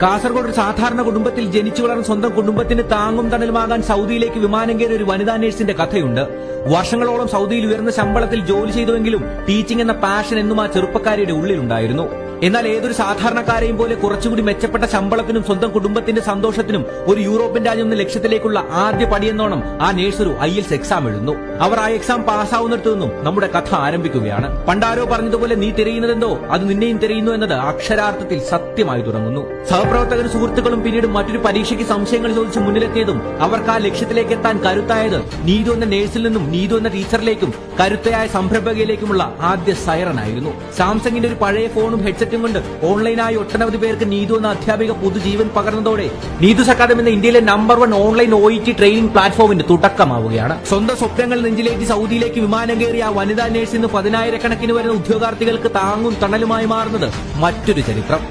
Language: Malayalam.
കാസർഗോഡ് ഒരു സാധാരണ കുടുംബത്തിൽ ജനിച്ചു വളർന്ന സ്വന്തം കുടുംബത്തിന് താങ്ങും തണലുമാകാൻ സൗദിയിലേക്ക് വിമാനം കയറിയ ഒരു വനിതാ നഴ്സിന്റെ കഥയുണ്ട്. വർഷങ്ങളോളം സൗദിയിൽ ഉയർന്ന ശമ്പളത്തിൽ ജോലി ചെയ്തുവെങ്കിലും ടീച്ചിംഗ് എന്ന പാഷൻ എന്നും ആ ചെറുപ്പക്കാരിയുടെ ഉള്ളിലുണ്ടായിരുന്നു. എന്നാൽ ഏതൊരു സാധാരണക്കാരെയും പോലെ കുറച്ചുകൂടി മെച്ചപ്പെട്ട ശമ്പളത്തിനും സ്വന്തം കുടുംബത്തിന്റെ സന്തോഷത്തിനും ഒരു യൂറോപ്യൻ രാജ്യം എന്ന ലക്ഷ്യത്തിലേക്കുള്ള ആദ്യ പടിയെന്നോണം ആ നേഴ്സ് ഒരു IELTS എക്സാം എഴുതുന്നു. അവർ ആ എക്സാം പാസ്സാവുന്നിടത്തു നിന്നും നമ്മുടെ കഥ ആരംഭിക്കുകയാണ്. പണ്ടാരോ പറഞ്ഞതുപോലെ നീ തിരയുന്നതെന്തോ അത് നിന്നെയും തിരയുന്നു എന്നത് അക്ഷരാർത്ഥത്തിൽ സത്യമായി തുടങ്ങുന്നു. സഹപ്രവർത്തകരും സുഹൃത്തുക്കളും പിന്നീട് മറ്റൊരു പരീക്ഷയ്ക്ക് സംശയങ്ങൾ ചോദിച്ച് മുന്നിലെത്തിയതും അവർക്ക് ആ ലക്ഷ്യത്തിലേക്ക് എത്താൻ കരുത്തായത് നീതു എന്ന നേഴ്സിൽ നിന്നും നീതു എന്ന ടീച്ചറിലേക്കും കരുത്തയായ സംരംഭകയിലേക്കുമുള്ള ആദ്യ സൈറനായിരുന്നു. സാംസങ്ങിന്റെ ഒരു പഴയ ഫോണും ഹെഡ്സെറ്റും കൊണ്ട് ഓൺലൈനായി ഒട്ടനവധി പേർക്ക് നീതു എന്ന അധ്യാപിക പുതുജീവൻ പകർന്നതോടെ നീതുസ് അക്കാദമി എന്ന ഇന്ത്യയിലെ നമ്പർ 1 ഓൺലൈൻ OET ട്രെയിനിംഗ് പ്ലാറ്റ്ഫോമിന്റെ തുടക്കമാവുകയാണ്. സ്വന്തം സ്വപ്നങ്ങൾ നെഞ്ചിലേറ്റി സൗദിയിലേക്ക് വിമാനം കയറിയ ആ വനിതാ നേഴ്സ് ഇന്ന് 10,000 കണക്കിന് വരുന്ന ഉദ്യോഗാർത്ഥികൾക്ക് താങ്ങും തണലുമായി മാറുന്നത് മറ്റൊരു ചരിത്രം.